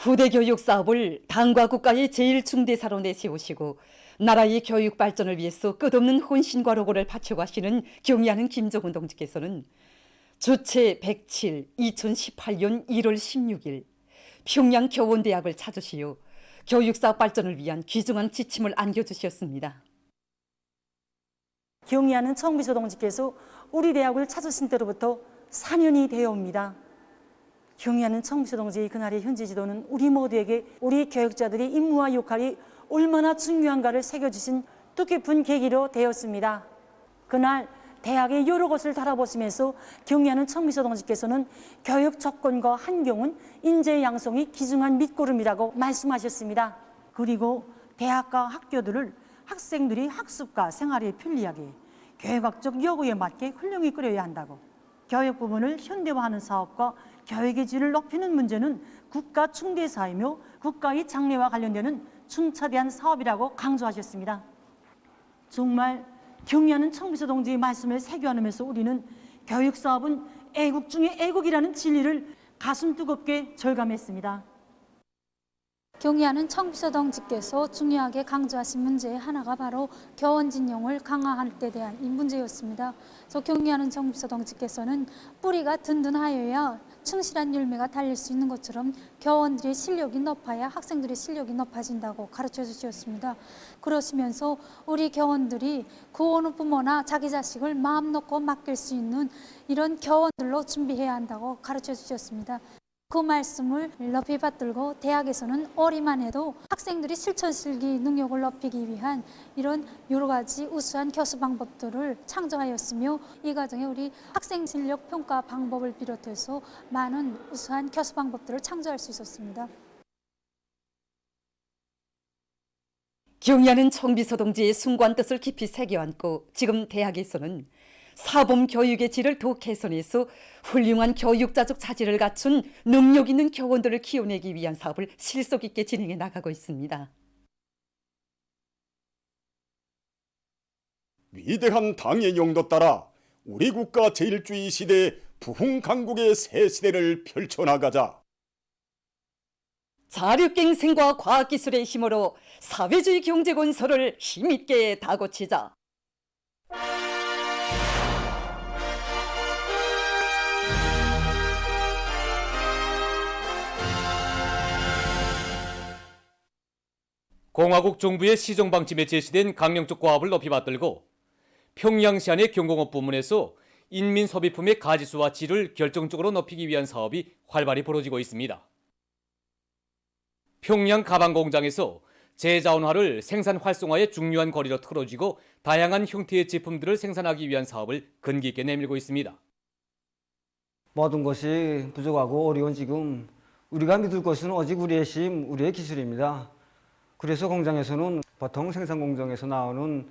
후대 교육 사업을 당과 국가의 제1중대사로 내세우시고 나라의 교육 발전을 위해서 끝없는 혼신과 노고를 바쳐가시는 경의하는 김정은 동지께서는 주체 107 2018년 1월 16일 평양 교원대학을 찾으시어 교육사업 발전을 위한 귀중한 지침을 안겨주셨습니다. 경의하는 청비서 동지께서 우리 대학을 찾으신 때로부터 4년이 되어옵니다. 경의하는 청비서 동지의 그날의 현지 지도는 우리 모두에게 우리 교육자들의 임무와 역할이 얼마나 중요한가를 새겨주신 뜻깊은 계기로 되었습니다. 그날 대학의 여러 곳을 달아보시면서 경의하는 청비서 동지께서는 교육 조건과 환경은 인재 양성이 귀중한 밑거름이라고 말씀하셨습니다. 그리고 대학과 학교들을 학생들이 학습과 생활에 편리하게 교육학적 요구에 맞게 훌륭히 꾸려야 한다고, 교육 부문을 현대화하는 사업과 교육의 질을 높이는 문제는 국가 충대사이며 국가의 장래와 관련되는 중차대한 사업이라고 강조하셨습니다. 정말 경의하는 청비서 동지의 말씀을 새겨안으면서 우리는 교육사업은 애국 중의 애국이라는 진리를 가슴 뜨겁게 절감했습니다. 경의하는 청비서 동지께서 중요하게 강조하신 문제의 하나가 바로 교원 진용을 강화할 때 대한 이 문제였습니다. 그래서 경의하는 청비서 동지께서는 뿌리가 든든하여야 충실한 열매가 달릴 수 있는 것처럼 교원들의 실력이 높아야 학생들의 실력이 높아진다고 가르쳐 주셨습니다. 그러시면서 우리 교원들이 그 어느 부모나 자기 자식을 마음 놓고 맡길 수 있는 이런 교원들로 준비해야 한다고 가르쳐 주셨습니다. 그 말씀을 높이 받들고 대학에서는 올해만 해도 학생들이 실천 실기 능력을 높이기 위한 이런 여러 가지 우수한 교수 방법들을 창조하였으며, 이 과정에 우리 학생 실력 평가 방법을 비롯해서 많은 우수한 교수 방법들을 창조할 수 있었습니다. 경의하는 청비서 동지의 숭고한 뜻을 깊이 새겨안고 지금 대학에서는 사범 교육의 질을 더 개선해서 훌륭한 교육자적 자질을 갖춘 능력 있는 교원들을 키워내기 위한 사업을 실속 있게 진행해 나가고 있습니다. 위대한 당의 용도 따라 우리 국가 제1주의 시대 부흥 강국의 새 시대를 펼쳐나가자. 자력갱생과 과학기술의 힘으로 사회주의 경제 건설을 힘있게 다고치자. 공화국 정부의 시정방침에 제시된 강령적 과업을 높이 받들고 평양시 안의 경공업 부문에서 인민 소비품의 가지수와 질을 결정적으로 높이기 위한 사업이 활발히 벌어지고 있습니다. 평양 가방 공장에서 제자원화를 생산 활성화의 중요한 거리로 틀어지고 다양한 형태의 제품들을 생산하기 위한 사업을 근기 있게 내밀고 있습니다. 모든 것이 부족하고 어려운 지금 우리가 믿을 것은 오직 우리의 힘, 우리의 기술입니다. 그래서 공장에서는 보통 생산 공정에서 나오는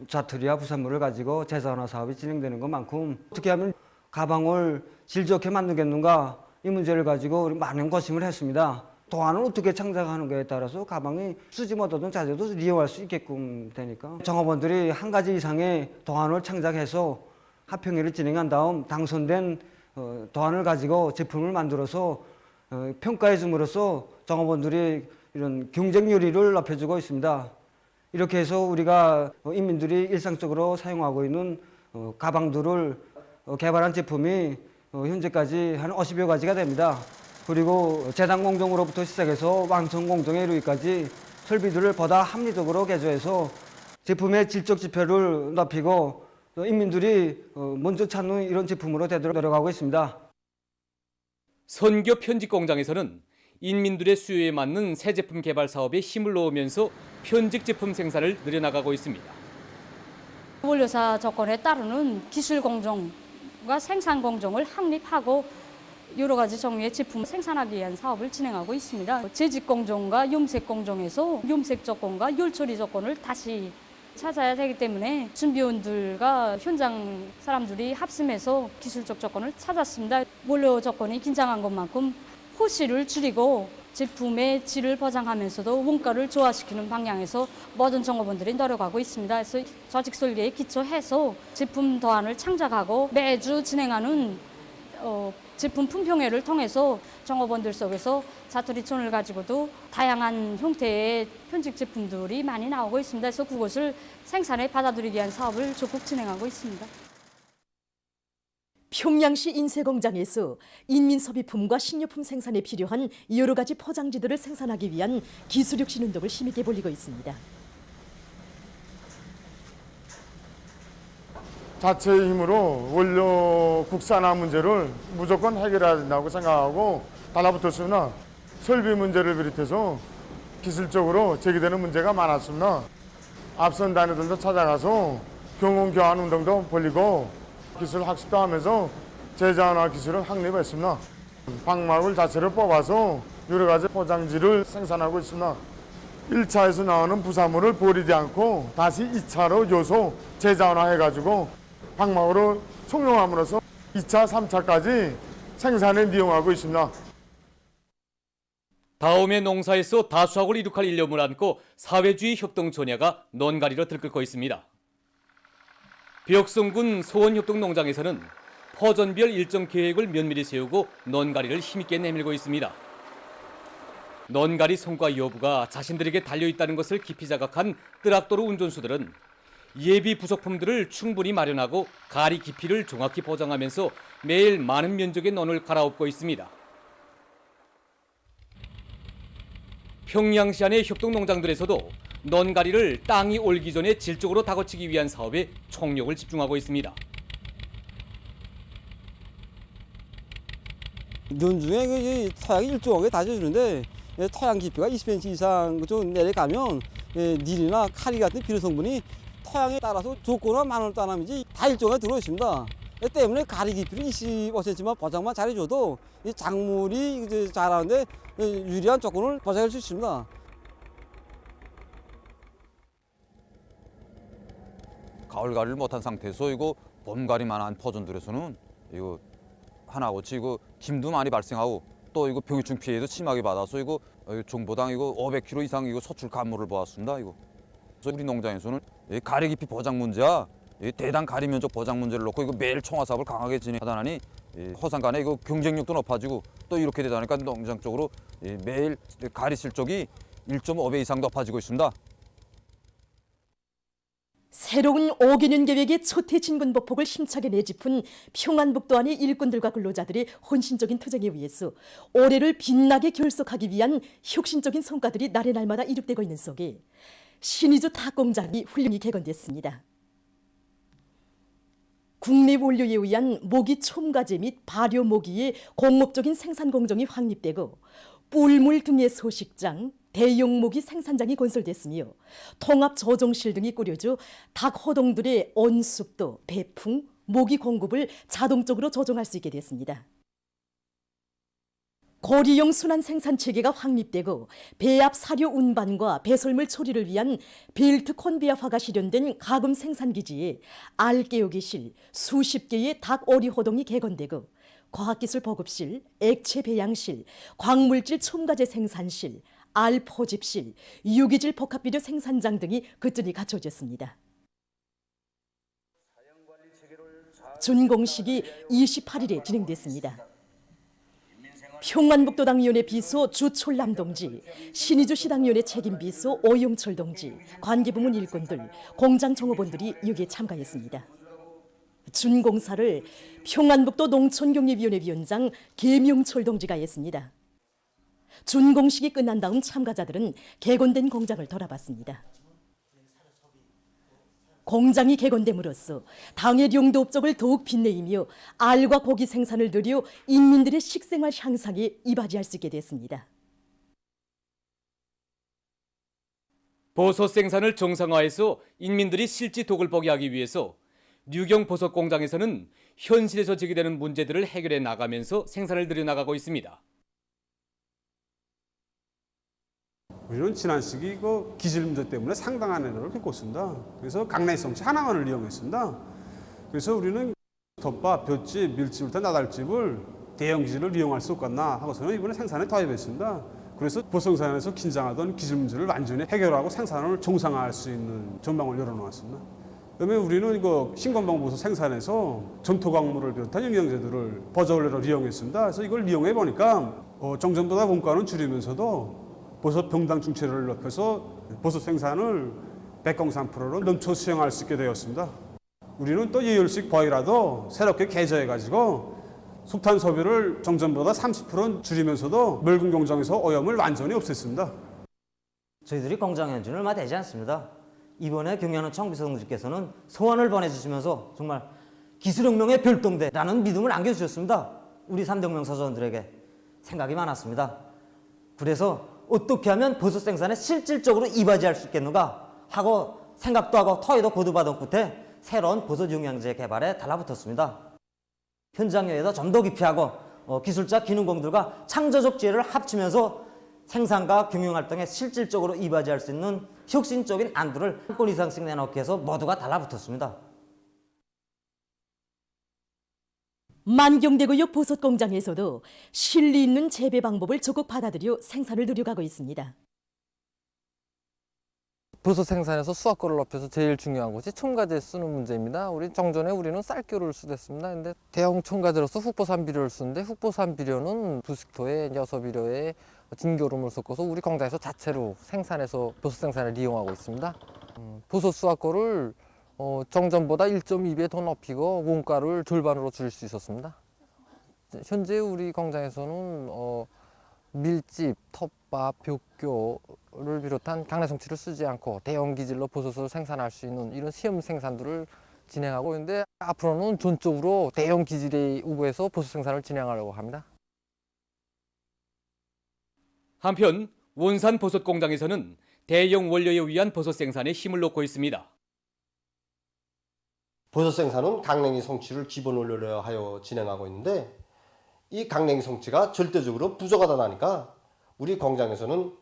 자투리와 부산물을 가지고 제자원화 사업이 진행되는 것만큼 어떻게 하면 가방을 질 좋게 만들겠는가, 이 문제를 가지고 많은 고심을 했습니다. 도안을 어떻게 창작하는가에 따라서 가방이 쓰지 못하던 자재도 이용할 수 있게끔 되니까 종업원들이 한 가지 이상의 도안을 창작해서 합평회를 진행한 다음 당선된 도안을 가지고 제품을 만들어서 평가해 줌으로써 종업원들이 이런 경쟁률을 높여주고 있습니다. 이렇게 해서 우리가 인민들이 일상적으로 사용하고 있는 가방들을 개발한 제품이 현재까지 한 50여 가지가 됩니다. 그리고 재단 공정으로부터 시작해서 완성 공정에 이르기까지 설비들을 보다 합리적으로 개조해서 제품의 질적 지표를 높이고 인민들이 먼저 찾는 이런 제품으로 되도록 노력하고 있습니다. 선교 편집 공장에서는 인민들의 수요에 맞는 새 제품 개발 사업에 힘을 넣으면서 편직 제품 생산을 늘려나가고 있습니다. 원료사 조건에 따르는 기술 공정과 생산 공정을 확립하고 여러 가지 종류의 제품 생산하기 위한 사업을 진행하고 있습니다. 재직 공정과 염색 공정에서 염색 조건과 열 처리 조건을 다시 찾아야 되기 때문에 준비원들과 현장 사람들이 합심해서 기술적 조건을 찾았습니다. 원료 조건이 긴장한 것만큼 호시를 줄이고 제품의 질을 보장하면서도 원가를 조화시키는 방향에서 모든 종업원들이 노력하고 있습니다. 그래서 조직 설계에 기초해서 제품 도안을 창작하고 매주 진행하는 제품 품평회를 통해서 종업원들 속에서 자투리촌을 가지고도 다양한 형태의 편식 제품들이 많이 나오고 있습니다. 그래서 그것을 생산에 받아들이기 위한 사업을 적극 진행하고 있습니다. 평양시 인쇄공장에서 인민소비품과 식료품 생산에 필요한 여러 가지 포장지들을 생산하기 위한 기술혁신 운동을 힘있게 벌이고 있습니다. 자체의 힘으로 원료 국산화 문제를 무조건 해결해야 된다고 생각하고 달라붙었으나 설비 문제를 비롯해서 기술적으로 제기되는 문제가 많았습니다. 앞선 단위들도 찾아가서 경험 교환 운동도 벌이고 기술 학습도 하면서 제자원화 기술을 확립했습니다. 방마울 자체를 뽑아서 여러 가지 포장지를 생산하고 있습니다. 1차에서 나오는 부산물을 버리지 않고 다시 2차로 요소 제자원화해가지고 방마울을 총용함으로써 2차, 3차까지 생산에 이용하고 있습니다. 다음의 농사에서 다수학을 이룩할 일념을 안고 사회주의 협동조냐가 논가리로 들끓고 있습니다. 벽성군 소원협동농장에서는 포전별 일정 계획을 면밀히 세우고 논가리를 힘있게 내밀고 있습니다. 논가리 성과 여부가 자신들에게 달려있다는 것을 깊이 자각한 뜨락도로 운전수들은 예비 부속품들을 충분히 마련하고 가리 깊이를 정확히 보장하면서 매일 많은 면적의 논을 갈아엎고 있습니다. 평양시 안의 협동농장들에서도 논가리를 땅이 올기 전에 질적으로 다거치기 위한 사업에 총력을 집중하고 있습니다. 논 중에 토양이 일정하게 다져주는데 토양 깊이가 20cm 이상 좀 내려가면 닐이나 카리 같은 비료 성분이 토양에 따라서 좋거나 많은 따람이지 다 일정하게 들어있습니다. 때문에 가리 깊이를 25cm만 보장만 잘해줘도 이 작물이 자라는데 유리한 조건을 보장할 수 있습니다. 가을가리를 못한 상태에서 이거 봄가리만 한 포전들에서는 이거 하나같이 이거 김도 많이 발생하고 또 이거 병해충 피해도 심하게 받아서 이거 종보당 이거 500kg 이상 이거 소출 감모를 보았습니다. 이거. 그래서 우리 농장에서는 이 가리 깊이 보장 문제와 이 대당 가리 면적 보장 문제를 놓고 이거 매일 총화 사업을 강하게 진행하다 나니 허상 간에 이거 경쟁력도 높아지고 또 이렇게 되다 보니까 농장 쪽으로 매일 가리 실적이 1.5배 이상 높아지고 있습니다. 새로운 5개년 계획의 초태 진군보폭을 힘차게 내짚은 평안북도 안의 일꾼들과 근로자들의 헌신적인 투쟁에 의해서 올해를 빛나게 결속하기 위한 혁신적인 성과들이 날의 날마다 이룩되고 있는 속에 신의주 닭공장이 훌륭히 개건됐습니다. 국내 원료에 의한 모기 첨가제 및 발효 모기의 공업적인 생산 공정이 확립되고 뿔물 등의 소식장, 대형 모기 생산장이 건설됐으며 통합 조종실 등이 꾸려져 닭 호동들의 온숙도, 배풍, 모기 공급을 자동적으로 조정할 수 있게 됐습니다. 고리용 순환 생산 체계가 확립되고 배합 사료 운반과 배설물 처리를 위한 벨트 컨베어화가 실현된 가금 생산 기지에 알 깨우기실, 수십 개의 닭 오리 호동이 개건되고 과학기술 보급실, 액체 배양실, 광물질 첨가제 생산실, 알 포집실, 유기질 복합비료 생산장 등이 그전이 갖춰졌습니다. 준공식이 28일에 진행됐습니다. 평안북도당위원회 비서 주철남 동지, 신의주 시당위원회 책임비서 오용철 동지, 관계부문 일꾼들, 공장 종업원들이 여기에 참가했습니다. 준공사를 평안북도 농촌경제위원회 위원장 계명철 동지가 했습니다. 준공식이 끝난 다음 참가자들은 개건된 공장을 돌아봤습니다. 공장이 개건됨으로써 당의 영도 업적을 더욱 빛내이며 알과 고기 생산을 늘려 인민들의 식생활 향상에 이바지할 수 있게 됐습니다. 버섯 생산을 정상화해서 인민들이 실지 독을 보게 하기 위해서 뉴경 버섯 공장에서는 현실에서 제기되는 문제들을 해결해 나가면서 생산을 늘려나가고 있습니다. 우리는 지난 시기 기질 문제 때문에 상당한 에너를 겪고 있습니다. 그래서 강내성치 하나만을 이용했습니다. 그래서 우리는 덮밥, 볏짚, 밀집부터 나달집을 대형 기질을 이용할 수 없겠나 하고서는 이번에 생산에 도입했습니다. 그래서 보성산에서 긴장하던 기질 문제를 완전히 해결하고 생산을 정상화할 수 있는 전망을 열어놓았습니다. 그다음에 우리는 이거 신건방버섯 생산에서 전토 광물을 비롯한 영양제들을 버저울레로 이용했습니다. 그래서 이걸 이용해 보니까 정전보다 원가는 줄이면서도 버섯 병당 중체를 높여서 버섯 생산을 103%로 넘쳐 수행할 수 있게 되었습니다. 우리는 또 예열식 버이라도 새롭게 개조해가지고 석탄 소비를 정전보다 30% 줄이면서도 멸군 공장에서 오염을 완전히 없앴습니다. 저희들이 공장 연주는 얼마 되지 않습니다. 이번에 경리하는 청비서동지께서는 소원을 보내주시면서 정말 기술혁명의 별동대라는 믿음을 안겨주셨습니다. 우리 300명 서전들에게 생각이 많았습니다. 그래서 어떻게 하면 버섯 생산에 실질적으로 이바지할 수 있겠는가 하고 생각도 하고 토의도 거듭하던 끝에 새로운 버섯 영양제 개발에 달라붙었습니다. 현장 여에도 좀 더 깊이 하고 기술자 기능공들과 창조적 지혜를 합치면서 생산과 경영활동에 실질적으로 이바지할 수 있는 혁신적인 안들을 한 건 이상씩 내놓기 위해서 모두가 달라붙었습니다. 만경대구역 버섯 공장에서도 실리 있는 재배 방법을 적극 받아들여 생산을 늘려가고 있습니다. 버섯 생산에서 수확거를 높여서 제일 중요한 것이 첨가제 쓰는 문제입니다. 우리 정전에 우리는 쌀교를 쓰댔습니다. 근데 대형 첨가제로서 흑보산 비료를 쓰는데 흑보산 비료는 부식토에 녀석비료에 진교름을 섞어서 우리 공장에서 자체로 생산해서 버섯 생산을 이용하고 있습니다. 버섯 수확거를 정전보다 1.2배 더 높이고 원가를 절반으로 줄일 수 있었습니다. 현재 우리 공장에서는 밀집, 텃밭, 벽교를 비롯한 강내 성치를 쓰지 않고 대형 기질로 버섯을 생산할 수 있는 이런 시험 생산들을 진행하고 있는데 앞으로는 전적으로 대형 기질에 우부해서 버섯 생산을 진행하려고 합니다. 한편 원산 버섯 공장에서는 대형 원료에 의한 버섯 생산에 힘을 놓고 있습니다. 버섯 생산은 강냉이 성치를 기본 원료로 하여 진행하고 있는데 이 강냉이 성치가 절대적으로 부족하다 나니까 우리 공장에서는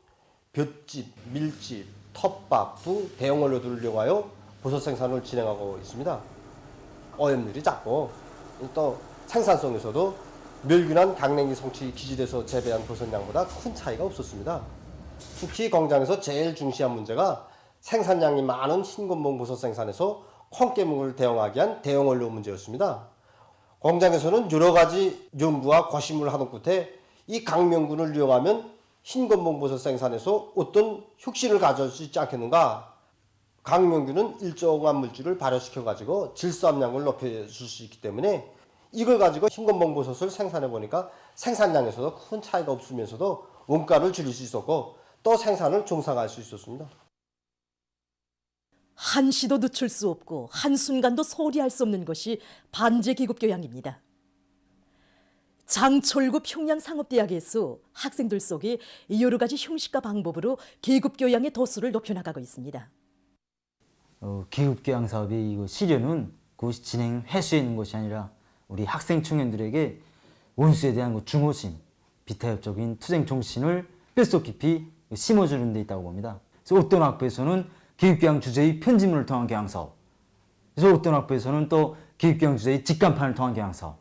볏짚, 밀집, 텃밭 등 대형 원료들을 이용하여 버섯 생산을 진행하고 있습니다. 오염률이 작고 또 생산성에서도 멸균한 강냉이 성치 기질에서 재배한 버섯량보다 큰 차이가 없었습니다. 특히 공장에서 제일 중시한 문제가 생산량이 많은 흰건봉 버섯 생산에서 콩깨묵을 대응하기 위한 대형 원료 문제였습니다. 공장에서는 여러 가지 연구와 고심을 하던 끝에 이 강명균을 이용하면 흰건봉 버섯 생산에서 어떤 혁신을 가져올 수 있지 않겠는가. 강명균은 일정한 물질을 발효시켜 가지고 질소 함량을 높여줄 수 있기 때문에 이걸 가지고 흰건봉 버섯을 생산해 보니까 생산량에서도 큰 차이가 없으면서도 원가를 줄일 수 있었고 또 생산을 정상화할 수 있었습니다. 한시도 늦출 수 없고 한순간도 소홀히 할 수 없는 것이 반제 계급 교양입니다. 장철구 평양상업대학에서 학생들 속에 여러 가지 형식과 방법으로 계급 교양의 도수를 높여나가고 있습니다. 계급 교양 사업의 시련은 그것이 진행 회수에 있는 것이 아니라 우리 학생 청년들에게 원수에 대한 중호심, 비타협적인 투쟁 정신을 뼛속 깊이 심어주는 데 있다고 봅니다. 그래서 어떤 학부에서는 계급교양 주제의 편집문을 통한 교양사업, 그래서 어떤 학부에서는 또 계급교양 주제의 직간판을 통한 교양사업,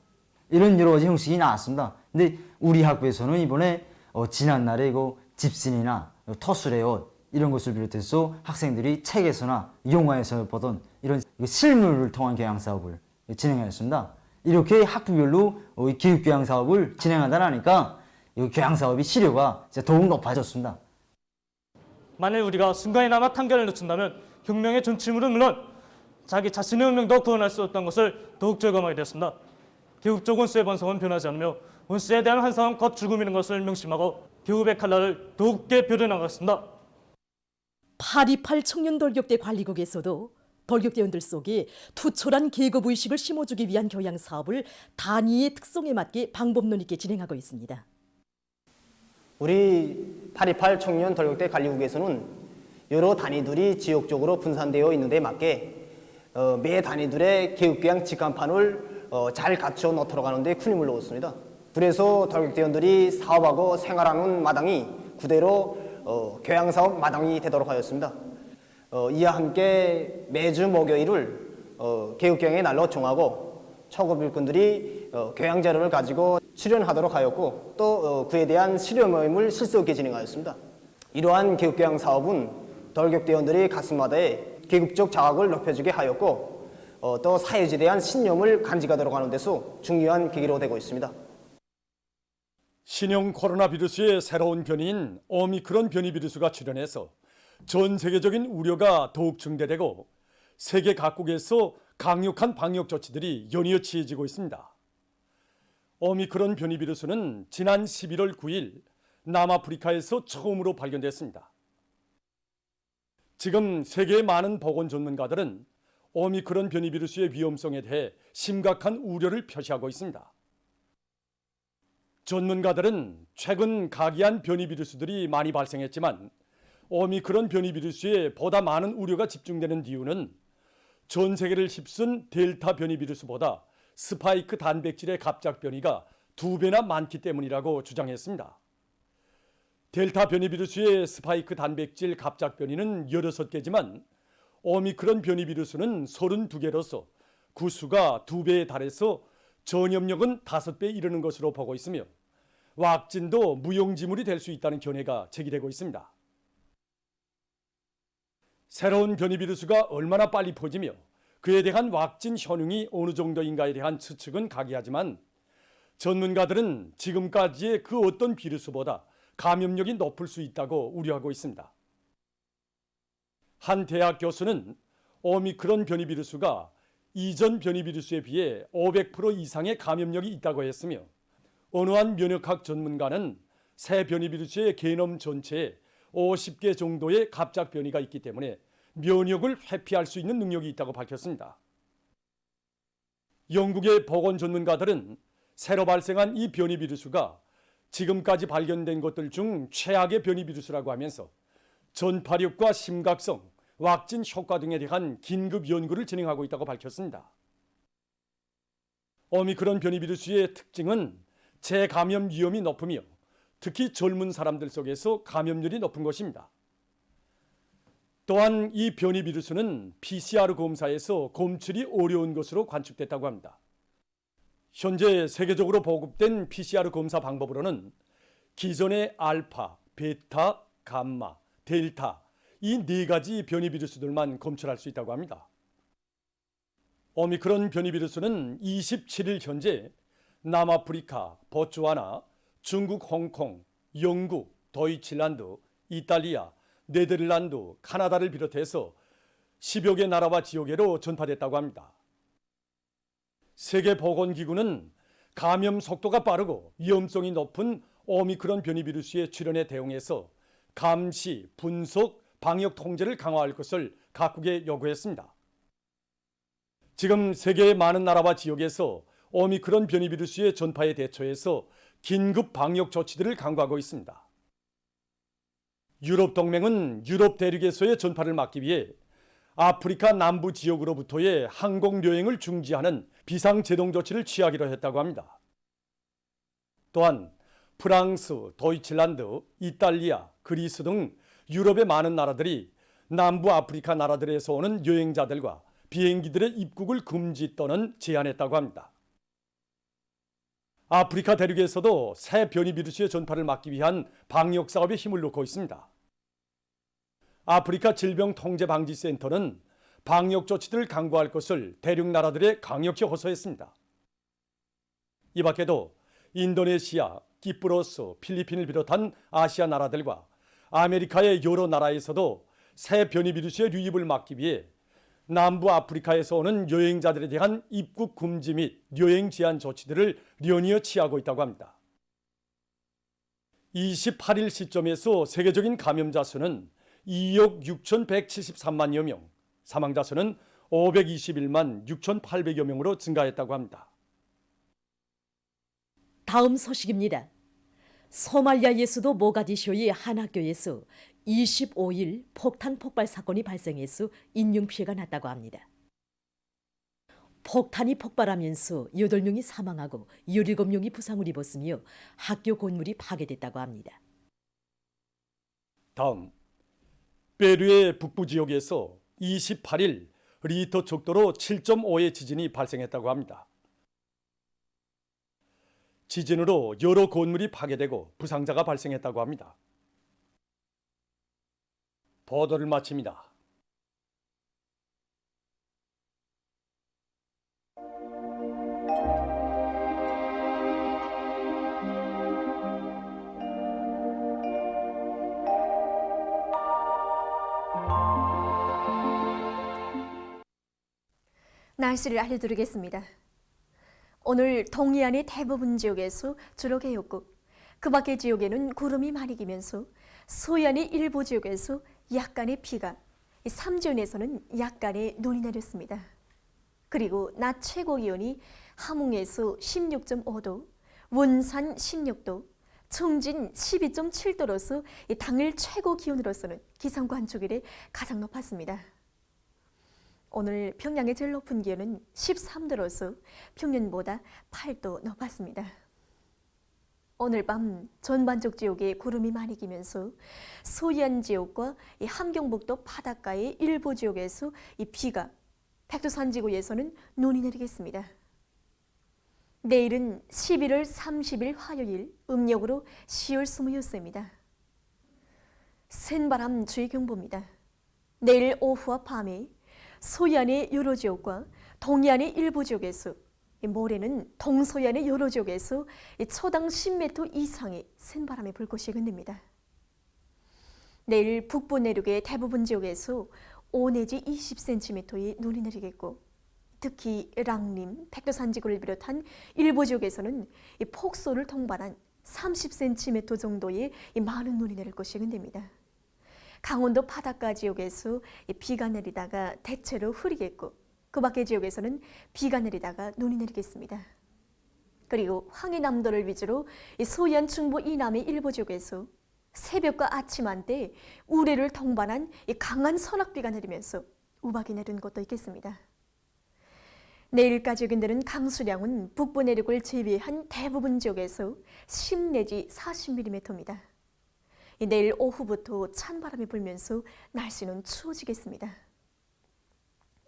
이런 여러 가지 형식이 나왔습니다. 근데 우리 학부에서는 이번에 지난날에 집신이나 터술의 이런 것을 비롯해서 학생들이 책에서나 영화에서 보던 이런 실물을 통한 교양사업을 진행하였습니다. 이렇게 학부별로 계급교양 사업을 진행하다 보니까 교양사업의 시료가 더욱 높아졌습니다. 만일 우리가 순간이나마 판결을 늦춘다면 혁명의 전침으로 물론 자기 자신의 운명도 구원할 수 없다는 것을 더욱 절감하게 되었습니다. 계급적 원수의 번성은 변하지 않으며 원수에 대한 환상은 곧 죽음이라는 것을 명심하고 계급의 칼날을 더욱게 벼려나가겠습니다. 828 청년돌격대 관리국에서도 돌격대원들 속에 투철한 계급의식을 심어주기 위한 교양 사업을 단위의 특성에 맞게 방법론 있게 진행하고 있습니다. 우리 828 청년 돌격대 관리국에서는 여러 단위들이 지역적으로 분산되어 있는 데 맞게 매 단위들의 계급교양 직간판을 잘 갖춰 놓도록 하는 데 큰 힘을 넣었습니다. 그래서 돌격대원들이 사업하고 생활하는 마당이 그대로 교양사업 마당이 되도록 하였습니다. 이와 함께 매주 목요일을 계급교양의 날로 정하고 초급 일꾼들이 교양 자료를 가지고 출연하도록 하였고 또 그에 대한 실효 모임을 실수 없게 진행하였습니다. 이러한 계급교양 사업은 덜격대원들이 가슴마다에 계급적 자각을 높여주게 하였고 또 사회주의에 대한 신념을 간직하 들어가는 데서 중요한 계기로 되고 있습니다. 신형 코로나 비루스의 새로운 변이인 오미크론 변이 비루스가 출현해서 전 세계적인 우려가 더욱 증대되고 세계 각국에서 강력한 방역 조치들이 연이어 취해지고 있습니다. 오미크론 변이 비루스는 지난 11월 9일 남아프리카에서 처음으로 발견됐습니다. 지금 세계의 많은 보건 전문가들은 오미크론 변이 비루스의 위험성에 대해 심각한 우려를 표시하고 있습니다. 전문가들은 최근 각이한 변이 비루스들이 많이 발생했지만 오미크론 변이 비루스에 보다 많은 우려가 집중되는 이유는 전 세계를 휩쓴 델타 변이 비루스보다 스파이크 단백질의 갑작 변이가 2배나 많기 때문이라고 주장했습니다. 델타 변이 비루스의 스파이크 단백질 갑작 변이는 16개지만 오미크론 변이 비루스는 32개로서 그 수가 2배에 달해서 전염력은 5배에 이르는 것으로 보고 있으며 왁진도 무용지물이 될 수 있다는 견해가 제기되고 있습니다. 새로운 변이 비루스가 얼마나 빨리 퍼지며 그에 대한 왁진 효능이 어느 정도인가에 대한 추측은 각이하지만 전문가들은 지금까지의 그 어떤 비루스보다 감염력이 높을 수 있다고 우려하고 있습니다. 한 대학 교수는 오미크론 변이 비루스가 이전 변이 비루스에 비해 500% 이상의 감염력이 있다고 했으며 어느 한 면역학 전문가는 새 변이 비루스의 게놈 전체에 50개 정도의 갑작 변이가 있기 때문에 면역을 회피할 수 있는 능력이 있다고 밝혔습니다. 영국의 보건 전문가들은 새로 발생한 이 변이 비루스가 지금까지 발견된 것들 중 최악의 변이 비루스라고 하면서 전파력과 심각성, 왁진 효과 등에 대한 긴급 연구를 진행하고 있다고 밝혔습니다. 오미크론 변이 비루스의 특징은 재감염 위험이 높으며 특히 젊은 사람들 속에서 감염률이 높은 것입니다. 또한 이 변이 비루스는 PCR 검사에서 검출이 어려운 것으로 관측됐다고 합니다. 현재 세계적으로 보급된 PCR 검사 방법으로는 기존의 알파, 베타, 감마, 델타 이 4가지 변이 비루스들만 검출할 수 있다고 합니다. 오미크론 변이 비루스는 27일 현재 남아프리카, 보츠와나, 중국, 홍콩, 영국, 도이칠란드, 이탈리아, 네덜란드, 카나다를 비롯해서 10여 개 나라와 지역으로 전파됐다고 합니다. 세계보건기구는 감염 속도가 빠르고 위험성이 높은 오미크론 변이 비루스의 출현에 대응해서 감시, 분석, 방역 통제를 강화할 것을 각국에 요구했습니다. 지금 세계의 많은 나라와 지역에서 오미크론 변이 비루스의 전파에 대처해서 긴급 방역 조치들을 강구하고 있습니다. 유럽 동맹은 유럽 대륙에서의 전파를 막기 위해 아프리카 남부 지역으로부터의 항공 여행을 중지하는 비상제동 조치를 취하기로 했다고 합니다. 또한 프랑스, 도이칠란드, 이탈리아, 그리스 등 유럽의 많은 나라들이 남부 아프리카 나라들에서 오는 여행자들과 비행기들의 입국을 금지 또는 제한했다고 합니다. 아프리카 대륙에서도 새 변이 비루스의 전파를 막기 위한 방역 사업에 힘을 놓고 있습니다. 아프리카 질병통제방지센터는 방역 조치들을 강구할 것을 대륙 나라들에 강력히 호소했습니다. 이 밖에도 인도네시아, 키프로스, 필리핀을 비롯한 아시아 나라들과 아메리카의 여러 나라에서도 새 변이 비루스의 유입을 막기 위해 남부 아프리카에서 오는 여행자들에 대한 입국 금지 및 여행 제한 조치들을 연이어 취하고 있다고 합니다. 28일 시점에서 세계적인 감염자 수는 2억 6,173만여 명, 사망자 수는 521만 6,800여 명으로 증가했다고 합니다. 다음 소식입니다. 소말리아의 수도 모가디쇼의 한 학교에서 25일 폭탄 폭발 사건이 발생해서 인명피해가 났다고 합니다. 폭탄이 폭발하면서 8명이 사망하고 17명이 부상을 입었으며 학교 건물이 파괴됐다고 합니다. 다음, 페루의 북부 지역에서 28일 리터 척도로 7.5의 지진이 발생했다고 합니다. 지진으로 여러 건물이 파괴되고 부상자가 발생했다고 합니다. 보도를 마칩니다. 날씨를 알려드리겠습니다. 오늘 동해안의 대부분 지역에서 주로 개였고 그 밖의 지역에는 구름이 많이 기면서 서해안의 일부 지역에서 약간의 비가, 삼지연에서는 약간의 눈이 내렸습니다. 그리고 낮 최고 기온이 함흥에서 16.5도, 원산 16도, 청진 12.7도로서 당일 최고 기온으로서는 기상 관측일에 가장 높았습니다. 오늘 평양의 제일 높은 기온은 13도로서 평년보다 8도 높았습니다. 오늘 밤 전반적 지역에 구름이 많이 기면서 서해안 지역과 함경북도 바닷가의 일부 지역에서 비가, 백두산 지구에서는 눈이 내리겠습니다. 내일은 11월 30일 화요일 음력으로 10월 26일입니다. 센바람 주의경보입니다. 내일 오후와 밤에 서해안의 여러 지역과 동해안의 일부 지역에서, 모레는 동서해안의 여러 지역에서 초당 10m 이상의 센바람이 불 것이 예견됩니다. 내일 북부 내륙의 대부분 지역에서 5 내지 20cm의 눈이 내리겠고, 특히 랑림, 백두산 지구를 비롯한 일부 지역에서는 폭소를 동반한 30cm 정도의 많은 눈이 내릴 것이 예견됩니다. 강원도 바닷가 지역에서 비가 내리다가 대체로 흐리겠고 그 밖의 지역에서는 비가 내리다가 눈이 내리겠습니다. 그리고 황해남도를 위주로 서해안 중부 이남의 일부 지역에서 새벽과 아침 한때 우레를 동반한 강한 선악비가 내리면서 우박이 내리는 곳도 있겠습니다. 내일까지 예견되는 강수량은 북부 내륙을 제외한 대부분 지역에서 10 내지 40mm입니다. 내일 오후부터 찬바람이 불면서 날씨는 추워지겠습니다.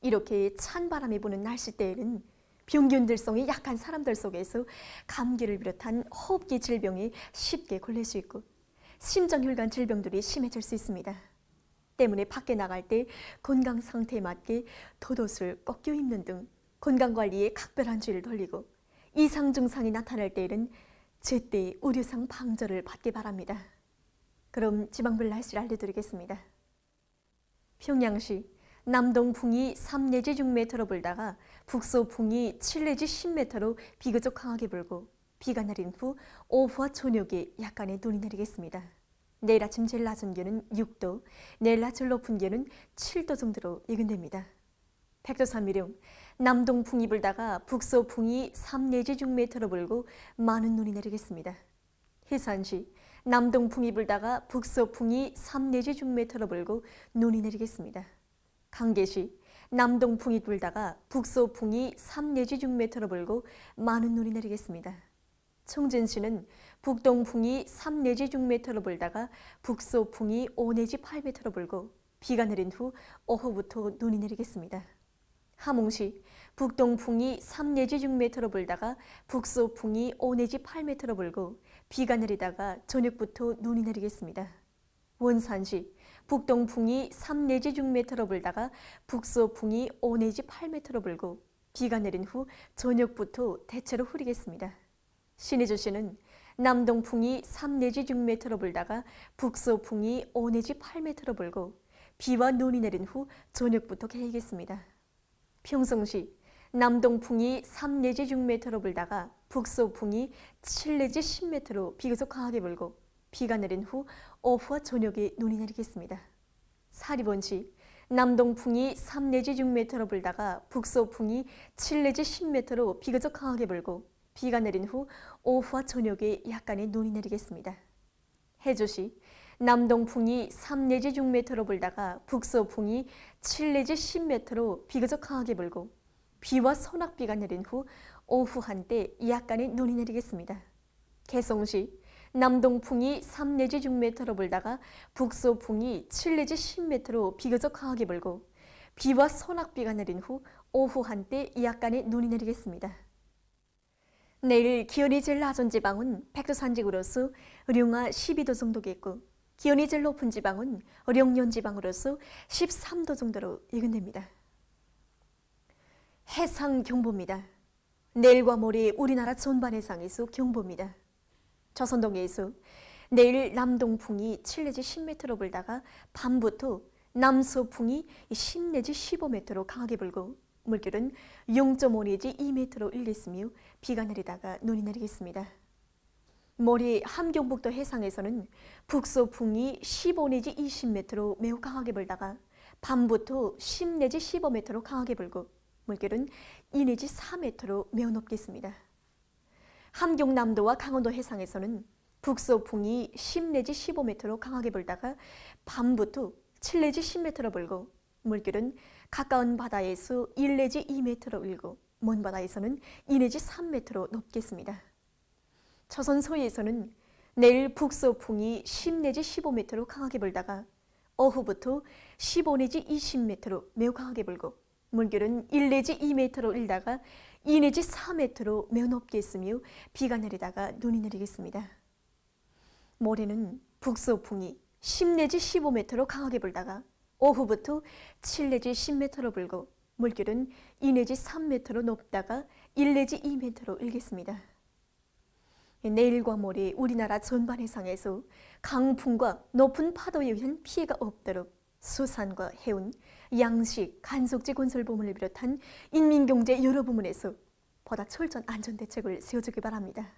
이렇게 찬바람이 부는 날씨 때에는 병균들성이 약한 사람들 속에서 감기를 비롯한 호흡기 질병에 쉽게 걸릴 수 있고 심장혈관 질병들이 심해질 수 있습니다. 때문에 밖에 나갈 때 건강 상태에 맞게 덧옷을 꼭 껴입는 등 건강관리에 각별한 주의를 돌리고 이상 증상이 나타날 때에는 제때 의료상 방조를 받기 바랍니다. 그럼 지방별 날씨를 알려드리겠습니다. 평양시 남동풍이 3 내지 6m로 불다가 북서풍이 7 내지 10m로 비교적 강하게 불고 비가 내린 후 오후와 저녁에 약간의 눈이 내리겠습니다. 내일 아침 제일 낮은 기온은 6도, 내일 낮 제일 높은 기온은 7도 정도로 예견됩니다. 백두산 미령 남동풍이 불다가 북서풍이 3 내지 6m로 불고 많은 눈이 내리겠습니다. 해산시 남동풍이 불다가 북서풍이 3 내지 6m로 불고 눈이 내리겠습니다. 강계시 남동풍이 불다가 북서풍이 3 내지 6m로 불고 많은 눈이 내리겠습니다. 청진시는 북동풍이 3 내지 6m로 불다가 북서풍이 5 내지 8m로 불고 비가 내린 후 오후부터 눈이 내리겠습니다. 함흥시 북동풍이 3 내지 6m로 불다가 북서풍이 5 내지 8m로 불고 비가 내리다가 저녁부터 눈이 내리겠습니다. 원산시 북동풍이 3 내지 6m로 불다가 북서풍이 5 내지 8m로 불고 비가 내린 후 저녁부터 대체로 흐리겠습니다. 신의주시는 남동풍이 3 내지 6m로 불다가 북서풍이 5 내지 8m로 불고 비와 눈이 내린 후 저녁부터 개이겠습니다. 평성시 남동풍이 3 내지 6m로 불다가 북서풍이 7 내지 10m로 비교적 강하게 불고 비가 내린 후 오후와 저녁에 눈이 내리겠습니다. 사리본시 남동풍이 3 내지 6m로 불다가 북서풍이 7 내지 10m로 비교적 강하게 불고 비가 내린 후 오후와 저녁에 약간의 눈이 내리겠습니다. 해주시 남동풍이 3 내지 6m로 불다가 북서풍이 7 내지 10m로 비교적 강하게 불고 비와 소낙비가 내린 후 오후 한때 약간의 눈이 내리겠습니다. 개성시 남동풍이 3 내지 6m로 불다가 북서풍이 7 내지 10m로 비교적 강하게 불고 비와 소낙비가 내린 후 오후 한때 약간의 눈이 내리겠습니다. 내일 기온이 제일 낮은 지방은 백두산 지구로서 령화 12도 정도겠고 기온이 제일 높은 지방은 어령년 지방으로서 13도 정도로 예견됩니다. 해상 경보입니다. 내일과 모레 우리나라 전반 해상에서 경보입니다. 조선동해에서 내일 남동풍이 7 내지 10m로 불다가 밤부터 남서풍이 10 내지 15m로 강하게 불고 물결은 0.5 내지 2m로 일겠으며 비가 내리다가 눈이 내리겠습니다. 모레 함경북도 해상에서는 북서풍이 15 내지 20m로 매우 강하게 불다가 밤부터 10 내지 15m로 강하게 불고 물결은 2 내지 4m로 매우 높겠습니다. 함경남도와 강원도 해상에서는 북서풍이 10 내지 15m로 강하게 불다가 밤부터 7 내지 10m로 불고 물결은 가까운 바다에서 1 내지 2m로 일고 먼 바다에서는 2 내지 3m로 높겠습니다. 조선 서해에서는 내일 북서풍이 10 내지 15m로 강하게 불다가 오후부터 15 내지 20m로 매우 강하게 불고 물결은 1 내지 2m로 일다가 2 내지 4m로 매우 높게 있으며 비가 내리다가 눈이 내리겠습니다. 모레는 북서풍이 10 내지 15m로 강하게 불다가 오후부터 7 내지 10m로 불고 물결은 2 내지 3m로 높다가 1 내지 2m로 일겠습니다. 내일과 모레 우리나라 전반 해상에서 강풍과 높은 파도에 의한 피해가 없도록 수산과 해운, 양식, 간속지 건설부문을 비롯한 인민경제 여러 부문에서 보다 철저한 안전대책을 세워주기 바랍니다.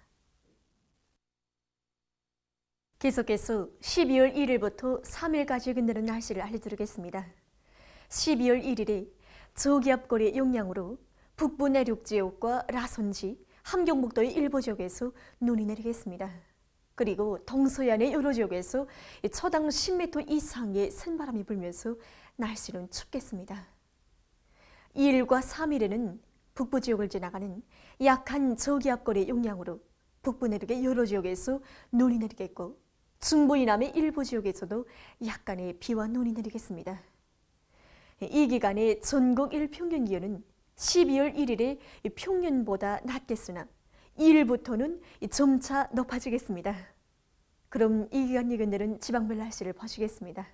계속해서 12월 1일부터 3일까지 예견되는 날씨를 알려드리겠습니다. 12월 1일에 저기압골의 영향으로 북부 내륙 지역과 라선지, 함경북도의 일부 지역에서 눈이 내리겠습니다. 그리고 동서해안의 여러 지역에서 초당 10m 이상의 센바람이 불면서 날씨는 춥겠습니다. 2일과 3일에는 북부 지역을 지나가는 약한 저기압골의 영향으로 북부 내륙의 여러 지역에서 눈이 내리겠고 중부 이남의 일부 지역에서도 약간의 비와 눈이 내리겠습니다. 이 기간의 전국 일평균 기온은 12월 1일에 평년보다 낮겠으나 2일부터는 점차 높아지겠습니다. 그럼 이 기간 예견되는 지방별 날씨를 보시겠습니다.